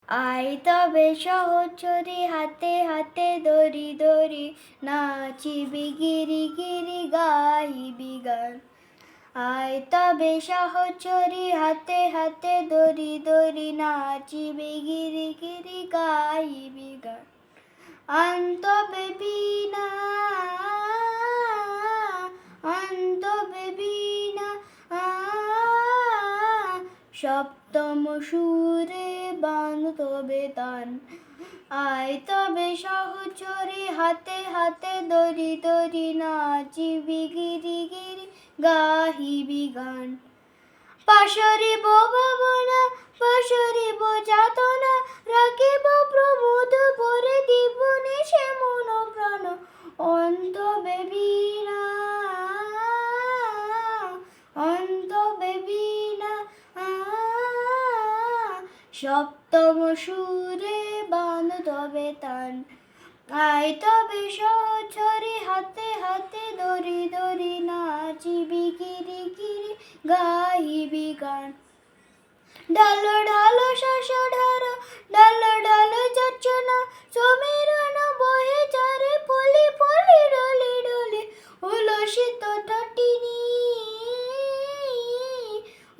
আয় তবে সহচরী হাতে হাতে দড়ি দড়ি নাচিবি গিরি গিরি গাইবি গান। আয় তবে সহচরী হাতে হাতে দড়ি দড়ি নাচিবি গিরি গিরি গাইবি গান। আন তবে বীণা আন তবে বীণা সপ্তম সুরে বান তবে তান। আয় তবে সহচরী হাতে হাতে দড়ি দড়ি নাচিবি গিরি গিরি গাহিবি গান। পাশরিব ভাবনা পাশরিব যাতনা রাখিব প্রমোদ ভরে দিব নিশে মন প্রাণ। অন্তবে বীণা অন্তবে বীণা সপ্তম সুরে বান তবে তান। আয় তবে সহচরী হাতে হাতে দড়ি দড়ি নাচিবি গিরি গিরি গাইবি গান। ঢালো ঢালো শশ ঢালো ঢালো ঢালো চর্চনা সমীরণ বহে চারে ফলি ফলি ডলি ডলি উলসিত তটিনী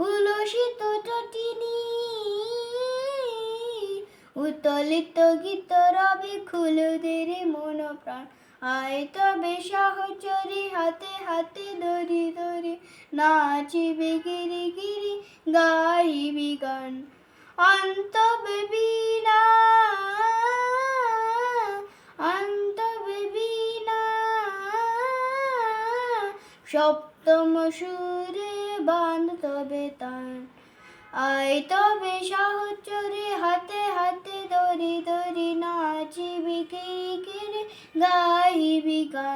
উলসিত তটিনী উত্তলিত গীত রবে খুলুদের মন প্রাণ। আয় তবে সহচরী হাতে হাতে দড়ি দড়ি নাচিবি গিরি গিরি গাইবি গান। অন্তবে বীণা অন্তবে বীণা সপ্তম সুরে বান তবে তান। আয় তবে সহচরী হাতে হাতে দড়ি দড়ি নাচিবি গিরি গিরি গাইবি গান।